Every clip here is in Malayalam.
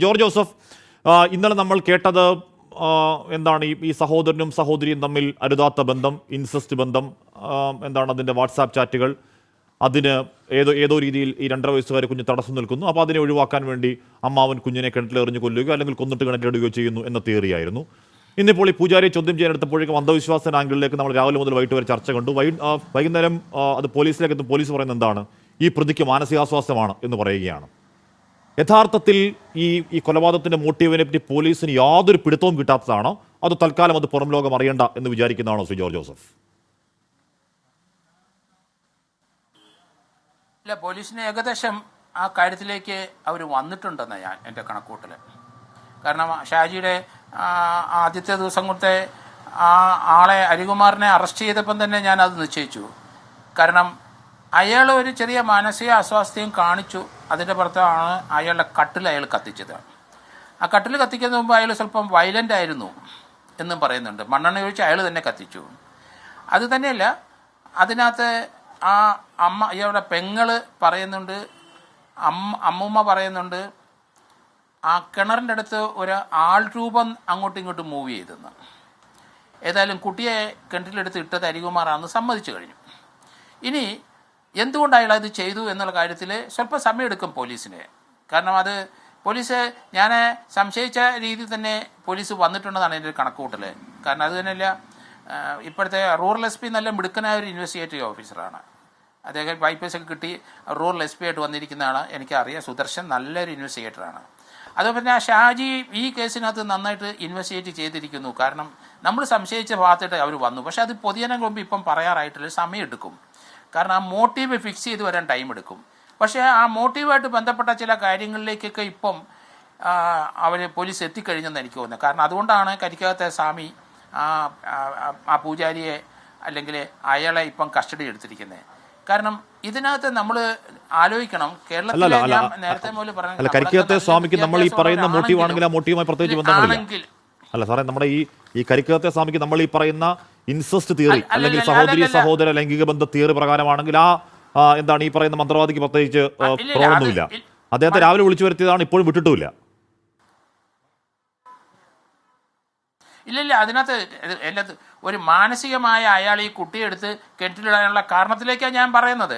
ജോർജ് ജോസഫ്, ഇന്നലെ നമ്മൾ കേട്ടത് എന്താണ് ഈ സഹോദരനും സഹോദരിയും തമ്മിൽ അരുതാത്ത ബന്ധം, ഇൻസെസ്റ്റ് ബന്ധം, എന്താണ് അതിൻ്റെ വാട്സാപ്പ് ചാറ്റുകൾ, അതിന് ഏതോ രീതിയിൽ ഈ 2.5 വയസ്സുകാരെ കുഞ്ഞ് തടസ്സം നിൽക്കുന്നു. അപ്പോൾ അതിനെ ഒഴിവാക്കാൻ വേണ്ടി അമ്മാവൻ കുഞ്ഞിനെ കിണറ്റിലെറിഞ്ഞ് കൊല്ലുകയോ അല്ലെങ്കിൽ കൊന്നിട്ട് കിണറ്റിലിടുകയോ ചെയ്യുന്നു എന്ന തിയറിയായിരുന്നു. ഇന്നിപ്പോൾ ഈ പൂജാരിയെ ചോദ്യം ചെയ്യാനെടുത്തപ്പോഴേക്കും അന്ധവിശ്വാസ ആംഗിളിലേക്ക് നമ്മൾ രാവിലെ മുതൽ വൈകിട്ട് വരെ ചർച്ച കണ്ടു. വൈകുന്നേരം അത് പോലീസിലേക്ക് എത്തും. പോലീസ് പറയുന്നത് എന്താണ്? ഈ പ്രതിക്ക് മാനസികാസ്വാസ്ഥ്യമാണ് എന്ന് പറയുകയാണ്. യഥാർത്ഥത്തിൽ ഈ കൊലപാതകത്തിന്റെ മോട്ടീവിനെ പറ്റി പോലീസിന് യാതൊരു പിടുത്തവും കിട്ടാത്തതാണോ, അത് തൽക്കാലം അത് പുറം ലോകം അറിയണ്ട എന്ന് വിചാരിക്കുന്നതാണോ ശ്രീ ജോർജ് ജോസഫ്? ഇല്ല, പോലീസിന് ഏകദേശം ആ കാര്യത്തിലേക്ക് അവർ വന്നിട്ടുണ്ടെന്ന് എൻ്റെ കണക്കൂട്ടൽ. കാരണം ഷാജിയുടെ ആദ്യത്തെ ദിവസം കൊടുത്ത ആളെ അരികുമാറിനെ അറസ്റ്റ് ചെയ്തപ്പം തന്നെ ഞാനത് നിശ്ചയിച്ചു. കാരണം അയാൾ ഒരു ചെറിയ മാനസിക അസ്വാസ്ഥ്യം കാണിച്ചു. അതിൻ്റെ പുറത്താണ് അയാളുടെ കട്ടിൽ അയാൾ കത്തിച്ചത്. ആ കട്ടിൽ കത്തിക്കുന്നതിന് മുമ്പ് അയാൾ സ്വല്പം വയലൻ്റ് ആയിരുന്നു എന്നും പറയുന്നുണ്ട്. മണ്ണെണ്ണ ഒഴിച്ച് അയാൾ തന്നെ കത്തിച്ചു. അത് തന്നെയല്ല, അതിനകത്ത് ആ അയാളുടെ പെങ്ങള് പറയുന്നുണ്ട്, അമ്മൂമ്മ പറയുന്നുണ്ട്, ആ കിണറിൻ്റെ അടുത്ത് ഒരു ആൾ രൂപം അങ്ങോട്ടും ഇങ്ങോട്ടും മൂവ് ചെയ്തെന്ന്. ഏതായാലും കുട്ടിയെ കിണറ്റിലെടുത്ത് ഇട്ടത് അരികുമാറാണെന്ന് സമ്മതിച്ചു കഴിഞ്ഞു. ഇനി എന്തുകൊണ്ട് അയാൾ അത് ചെയ്തു എന്നുള്ള കാര്യത്തിൽ സ്വല്പം സമയമെടുക്കും പോലീസിന്. കാരണം അത് പോലീസ്, ഞാൻ സംശയിച്ച രീതിയിൽ തന്നെ പോലീസ് വന്നിട്ടുണ്ടെന്നാണ് എൻ്റെ ഒരു കണക്കുകൂട്ടൽ. കാരണം അത് തന്നെയല്ല, ഇപ്പോഴത്തെ റൂറൽ എസ് പി നല്ല മിടുക്കനായ ഒരു ഇൻവെസ്റ്റിഗേറ്റീവ് ഓഫീസറാണ്. അദ്ദേഹം വൈപ്പേഴ്സ് ഒക്കെ കിട്ടി റൂറൽ എസ് പി ആയിട്ട് വന്നിരിക്കുന്നതാണ്, എനിക്കറിയാം. സുദർശൻ നല്ലൊരു ഇൻവെസ്റ്റിഗേറ്ററാണ്. അതുപോലെ തന്നെ ഷാജി ഈ കേസിനകത്ത് നന്നായിട്ട് ഇൻവെസ്റ്റിഗേറ്റ് ചെയ്തിരിക്കുന്നു. കാരണം നമ്മൾ സംശയിച്ച ഭാഗത്തായിട്ട് അവർ വന്നു. പക്ഷേ അത് പൊതുജനം മുമ്പ് ഇപ്പം പറയാറായിട്ടില്ല, സമയം എടുക്കും. കാരണം ആ മോട്ടീവ് ഫിക്സ് ചെയ്ത് വരാൻ ടൈം എടുക്കും. പക്ഷേ ആ മോട്ടീവായിട്ട് ബന്ധപ്പെട്ട ചില കാര്യങ്ങളിലേക്കൊക്കെ ഇപ്പം അവർ പോലീസ് എത്തിക്കഴിഞ്ഞെന്ന് എനിക്ക് തോന്നുന്നത്. കാരണം അതുകൊണ്ടാണ് കരിക്കകത്തെ സ്വാമി ആ പൂജാരിയെ അല്ലെങ്കിൽ അയാളെ ഇപ്പം കസ്റ്റഡി എടുത്തിരിക്കുന്നത്. കാരണം ഇതിനകത്ത് നമ്മൾ ആലോചിക്കണം, കേരളത്തിൽ നേരത്തെ മുതൽ പറഞ്ഞ കരിക്കകത്തെ സ്വാമിക്ക് നമ്മൾ ഈ പറയുന്ന മോട്ടീവ് ആണെങ്കിൽ ആ മോട്ടീവുമായി പ്രത്യേകിച്ച് ബന്ധമില്ല. അല്ല സാറേ, നമ്മുടെ ഈ കരിക്കകത്തെ സ്വാമിക്ക് നമ്മൾ ഈ പറയുന്ന ഇൻസെസ്റ്റ് തിയറി അല്ലെങ്കിൽ സഹോദര ലൈംഗിക ബന്ധ തിയറി പ്രകാരമാണെങ്കിൽ എന്താണ് ഈ പറയുന്ന മന്ത്രവാദിക്ക് പ്രത്യേകിച്ച് പ്രോബ്ലമൊന്നുമില്ല. അദ്ദേഹത്തെ രാവിലെ വിളിച്ചു വരുത്തിയതാണ്, ഇപ്പോഴും വിട്ടിട്ടുമില്ല. ഇല്ലില്ല, അതിനകത്ത് ഒരു മാനസികമായ അയാൾ ഈ കുട്ടിയെ എടുത്ത് കിണറ്റിലിടാനുള്ള കാരണത്തിലേക്കാണ് ഞാൻ പറയുന്നത്.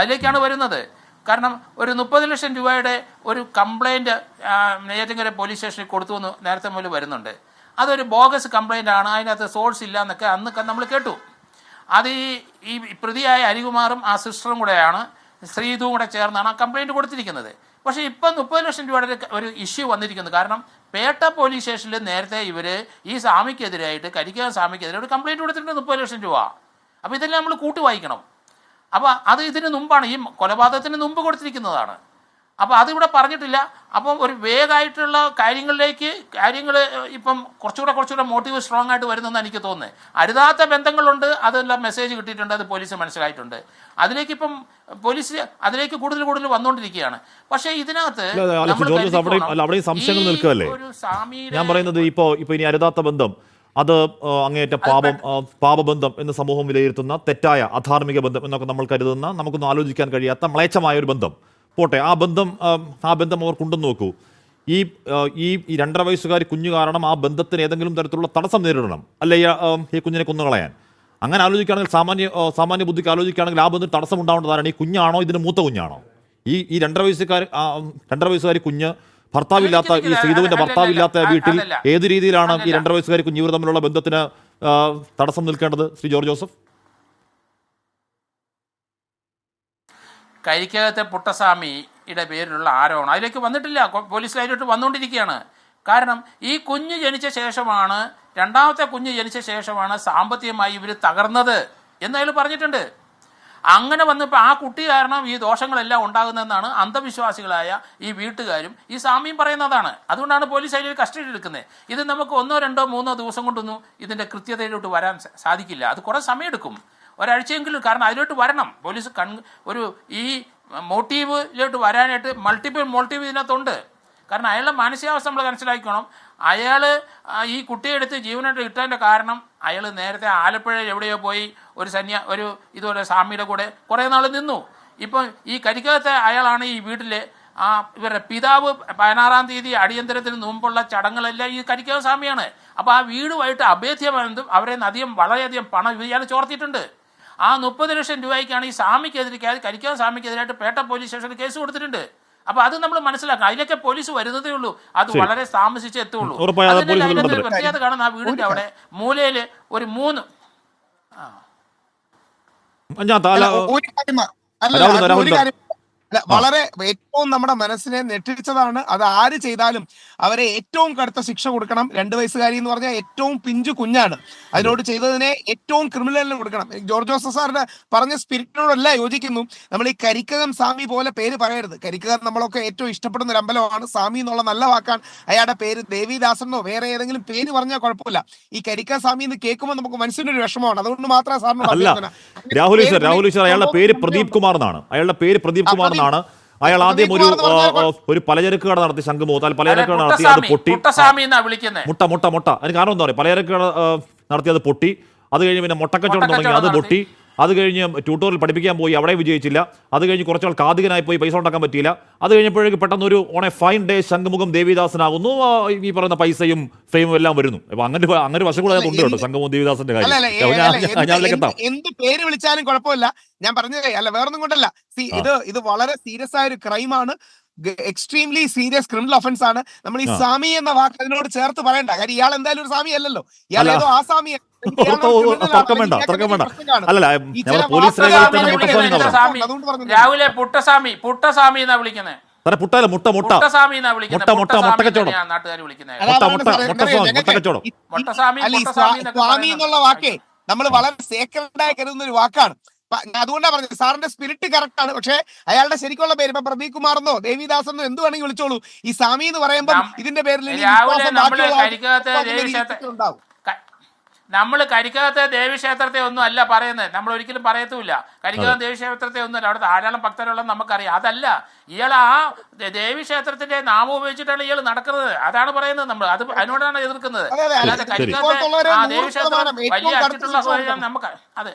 അതിലേക്കാണ് വരുന്നത്. കാരണം ഒരു 30 ലക്ഷം രൂപയുടെ ഒരു കംപ്ലൈൻറ്റ് നെയ്യാറ്റിൻകര പോലീസ് സ്റ്റേഷനിൽ കൊടുത്തു എന്ന് നേരത്തെ മുതൽ വരുന്നുണ്ട്. അതൊരു ബോഗസ് കംപ്ലൈൻ്റ് ആണ്, അതിനകത്ത് സോഴ്സ് ഇല്ല എന്നൊക്കെ അന്ന് നമ്മൾ കേട്ടു. അത് ഈ പ്രതിയായ അരികുമാറും ആ സിസ്റ്ററും കൂടെയാണ്, ശ്രീതും കൂടെ ചേർന്നാണ് ആ കംപ്ലൈൻറ്റ് കൊടുത്തിരിക്കുന്നത്. പക്ഷേ ഇപ്പം 30 ലക്ഷം രൂപയുടെ ഒരു ഇഷ്യൂ വന്നിരിക്കുന്നത്. കാരണം പേട്ട പോലീസ് സ്റ്റേഷനിൽ നേരത്തെ ഇവർ ഈ സ്വാമിക്കെതിരായിട്ട്, കരിക്കകം സ്വാമിക്കെതിരെ ഒരു കംപ്ലൈൻറ്റ് കൊടുത്തിട്ടുണ്ട് 30 ലക്ഷം രൂപ. അപ്പോൾ ഇതെല്ലാം നമ്മൾ കൂട്ടി വായിക്കണം. അപ്പോൾ അത് ഇതിന് മുമ്പാണ്, ഈ കൊലപാതകത്തിന് മുമ്പ് കൊടുത്തിരിക്കുന്നതാണ്. അപ്പോൾ അതിവിടെ പറഞ്ഞിട്ടില്ല. അപ്പം ഒരു വേഗമായിട്ടുള്ള കാര്യങ്ങൾ ഇപ്പം കുറച്ചുകൂടെ മോട്ടീവ് സ്ട്രോങ് ആയിട്ട് വരുന്നെന്ന് എനിക്ക് തോന്നുന്നത്. അരുതാത്ത ബന്ധങ്ങളുണ്ട്, അതെല്ലാം മെസ്സേജ് കിട്ടിയിട്ടുണ്ട്, അത് പോലീസ് മനസ്സിലായിട്ടുണ്ട്. അതിലേക്ക് ഇപ്പം പോലീസ് അതിലേക്ക് കൂടുതൽ വന്നുകൊണ്ടിരിക്കുകയാണ്. പക്ഷേ ഇതിനകത്ത് അവിടെയും സംശയങ്ങൾ നിൽക്കുകയല്ലേ? ഞാൻ പറയുന്നത് ഇപ്പോൾ ഇനി അരുതാത്ത ബന്ധം, അത് അങ്ങേയറ്റ പാപബന്ധം എന്ന് സമൂഹം വിലയിരുത്തുന്ന തെറ്റായ അധാർമിക ബന്ധം എന്നൊക്കെ നമ്മൾ കരുതുന്ന, നമുക്കൊന്നും ആലോചിക്കാൻ കഴിയാത്ത മ്ലേച്ഛമായ ഒരു ബന്ധം പോട്ടെ, ആ ബന്ധം അവർക്കുണ്ടെന്ന് നോക്കൂ. ഈ 2.5 വയസ്സുകാരി കുഞ്ഞു കാരണം ആ ബന്ധത്തിന് ഏതെങ്കിലും തരത്തിലുള്ള തടസ്സം നേരിടണം, അല്ലെ ഈ കുഞ്ഞിനെ കൊന്നുകളയാൻ. അങ്ങനെ ആലോചിക്കുകയാണെങ്കിൽ, സാമാന്യ ബുദ്ധിക്ക് ആലോചിക്കുകയാണെങ്കിൽ ആ ബന്ധത്തിന് തടസ്സം ഉണ്ടാവേണ്ടതാണ്. ഈ കുഞ്ഞാണോ ഇതിന് മൂത്ത കുഞ്ഞാണോ? ഈ 2.5 വയസ്സുകാരി കുഞ്ഞ് ഭർത്താവില്ലാത്ത, ഈ ശ്രീധുവിന്റെ ഭർത്താവില്ലാത്ത വീട്ടിൽ ഏത് രീതിയിലാണ് ഈ 2.5 വയസ്സുകാരി കുഞ്ഞ് ഇവർ തമ്മിലുള്ള ബന്ധത്തിന് തടസ്സം നിൽക്കേണ്ടത് ശ്രീ ജോർജ് ജോസഫ്? കരിക്കകത്തെ പുട്ടസ്വാമിയുടെ പേരിലുള്ള ആരോപണം അതിലേക്ക് വന്നിട്ടില്ല. പോലീസ് അതിലോട്ട് വന്നുകൊണ്ടിരിക്കുകയാണ്. കാരണം ഈ കുഞ്ഞ് ജനിച്ച ശേഷമാണ്, രണ്ടാമത്തെ കുഞ്ഞ് ജനിച്ച ശേഷമാണ് സാമ്പത്തികമായി ഇവർ തകർന്നത് എന്ന് അയാൾ പറഞ്ഞിട്ടുണ്ട്. അങ്ങനെ വന്നപ്പോൾ ആ കുട്ടി കാരണം ഈ ദോഷങ്ങളെല്ലാം ഉണ്ടാകുന്നതെന്നാണ് അന്ധവിശ്വാസികളായ ഈ വീട്ടുകാരും ഈ സ്വാമിയും പറയുന്നതാണ്. അതുകൊണ്ടാണ് പോലീസ് അതിൽ കസ്റ്റഡി എടുക്കുന്നത്. ഇത് നമുക്ക് 1, 2, 3 ദിവസം കൊണ്ടൊന്നും ഇതിൻ്റെ കൃത്യതയിലോട്ട് വരാൻ സാധിക്കില്ല. അത് കുറേ സമയമെടുക്കും, ഒരാഴ്ചയെങ്കിലും. കാരണം അതിലോട്ട് വരണം പോലീസ്. ഈ മോട്ടീവിലോട്ട് വരാനായിട്ട് മൾട്ടിപ്പിൾ മോട്ടീവ് ഇതിനകത്തുണ്ട്. കാരണം അയാളുടെ മാനസികാവസ്ഥ നമ്മൾ മനസ്സിലാക്കണം. അയാൾ ഈ കുട്ടിയെ എടുത്ത് ജീവനായിട്ട് കിട്ടാൻ്റെ കാരണം അയാൾ നേരത്തെ ആലപ്പുഴയിൽ എവിടെയോ പോയി ഒരു ഇതുപോലെ സ്വാമിയുടെ കൂടെ കുറേ നാൾ നിന്നു. ഇപ്പം ഈ കരിക്കകത്തെ അയാളാണ് ഈ വീട്ടിൽ ഇവരുടെ പിതാവ് 16-ാം തീയതി അടിയന്തരത്തിന് മുമ്പുള്ള ചടങ്ങുകളെല്ലാം ഈ കരിക്കാവ് സ്വാമിയാണ്. അപ്പോൾ ആ വീടുമായിട്ട് അഭേദ്യബന്ധം, അവരെ വളരെയധികം പണം ഇയാൾ ചോർത്തിയിട്ടുണ്ട്. ആ 30 ലക്ഷം രൂപയ്ക്കാണ് ഈ സ്വാമിക്കെതിരെ, കരിക്കാവ് സ്വാമിക്കെതിരായിട്ട് പേട്ട പോലീസ് സ്റ്റേഷനിൽ കേസ് കൊടുത്തിട്ടുണ്ട്. അപ്പൊ അത് നമ്മൾ മനസ്സിലാക്കണം. അതിലൊക്കെ പോലീസ് വരുന്നതേ ഉള്ളൂ, അത് വളരെ താമസിച്ചേ എത്തുള്ളൂ. അതിനൊരു പ്രത്യേകത കാണുന്ന ആ വീടിന്റെ അവിടെ മൂലയില് ഒരു 3 വളരെ ഏറ്റവും നമ്മുടെ മനസ്സിനെ നെട്ടിച്ചതാണ്. അത് ആര് ചെയ്താലും അവരെ ഏറ്റവും കടുത്ത ശിക്ഷ കൊടുക്കണം. 2 വയസ്സുകാരി എന്ന് പറഞ്ഞാൽ ഏറ്റവും പിഞ്ചു കുഞ്ഞാണ്. അതിനോട് ചെയ്തതിനെ ഏറ്റവും ക്രിമിനലിന് കൊടുക്കണം. ജോർജ് ജോസഫ് സാറിന്റെ പറഞ്ഞ സ്പിരിറ്റിനോടല്ല യോജിക്കുന്നു. നമ്മൾ ഈ കരിക്കകം സ്വാമി പോലെ പേര് പറയരുത്. കരിക്കകം നമ്മളൊക്കെ ഏറ്റവും ഇഷ്ടപ്പെടുന്ന ഒരു അമ്പലമാണ്. സ്വാമി എന്നുള്ള നല്ല വാക്കാണ്. അയാളുടെ പേര് ദേവിദാസനോ വേറെ ഏതെങ്കിലും പേര് പറഞ്ഞാൽ കുഴപ്പമില്ല. ഈ കരിക്ക സ്വാമി എന്ന് കേൾക്കുമ്പോൾ നമുക്ക് മനസ്സിനൊരു വിഷമമാണ്. അതുകൊണ്ട് മാത്രമേ സാറിന് രാഹുൽ ഈശ്വർ അയാളുടെ പേര് പ്രദീപ് കുമാർ എന്നാണ്. അയാൾ ആദ്യം ഒരു പലചരക്ക് കട നടത്തി, ശംഖുമുഖത്താൽ പലചരക്ക് കട നടത്തി, അത് പൊട്ടി. മുട്ട അതിന് കാരണം എന്താ പറയുക, പലചരക്ക് കട നടത്തി, അത് പൊട്ടി. അത് കഴിഞ്ഞ് പിന്നെ മുട്ടക്കച്ചവടം തുടങ്ങി, അത് പൊട്ടി. അത് കഴിഞ്ഞ് ട്യൂട്ടോറിയൽ പഠിപ്പിക്കാൻ പോയി, അവിടെ വിജയിച്ചില്ല. അത് കഴിഞ്ഞ് കുറച്ചാൾ കാതികനായി പോയി, പൈസ ഉണ്ടാക്കാൻ പറ്റിയില്ല. അത് കഴിഞ്ഞപ്പോഴേക്ക് പെട്ടെന്ന് ഒരു on a fine day Shankhumukham ദേവിദാസനാകുന്നു. ഈ പറയുന്ന പൈസയും ഫെയിമും എല്ലാം വരുന്നു. അപ്പൊ അങ്ങനെ വശങ്ങൾ ഉണ്ട് കേട്ടോ ശംഖുമുഖം ദേവിദാസന്റെ കാര്യം. എന്ത് പേര് വിളിച്ചാലും കുഴപ്പമില്ല. ഞാൻ പറഞ്ഞതേ അല്ല, വേറൊന്നും കൊണ്ടല്ല. ഇത് വളരെ സീരിയസ് ആയ ഒരു ക്രൈമാണ്. എക്സ്ട്രീംലി സീരിയസ് ക്രിമിനൽ ഒഫൻസ് ആണ്. നമ്മൾ ഈ സ്വാമി എന്ന വാക്ക് അതിനോട് ചേർത്ത് പറയണ്ട. കാര്യം ഇയാൾ എന്തായാലും ഒരു സ്വാമി അല്ലല്ലോ. ഇയാൾ ഏതോ ആ സ്വാമി രാവിലെ പുട്ടസ്വാമി എന്നാ വിളിക്കുന്നത്. സ്വാമി എന്നുള്ള വാക്കേ നമ്മൾ വളരെ സേക്രഡായി കരുതുന്ന ഒരു വാക്കാണ്. അതുകൊണ്ടാണ് പറഞ്ഞത് സാറിന്റെ സ്പിരിറ്റ് കറക്റ്റ് ആണ്. പക്ഷെ അയാളുടെ ശരിക്കുള്ള പേര് ഇപ്പൊ പ്രദീപ് കുമാറെന്നോ ദേവിദാസെന്നോ എന്ത് വേണമെങ്കിൽ വിളിച്ചോളൂ. ഈ സ്വാമി എന്ന് പറയുമ്പോൾ ഇതിന്റെ പേരിൽ നമ്മൾ കരിക്കകത്തെ ദേവീക്ഷേത്രത്തെ ഒന്നും അല്ല പറയുന്നത്. നമ്മൾ ഒരിക്കലും പറയത്തുമില്ല കരിക്കകം ദേവീക്ഷേത്രത്തെ ഒന്നും. അവിടെ ധാരാളം ഭക്തരുള്ളതെന്ന് നമുക്കറിയാം. അതല്ല, ഇയാൾ ആ ദേവീക്ഷേത്രത്തിന്റെ നാമം ഉപയോഗിച്ചിട്ടാണ് ഇയാൾ നടക്കുന്നത്. അതാണ് പറയുന്നത്. നമ്മൾ അതിനോടാണ് എതിർക്കുന്നത്. അല്ലാതെ കരിക്കകത്തെ ആ ദേവീക്ഷേത്രം വലിയ അച്ചിട്ടുള്ള നമുക്ക് അതെ.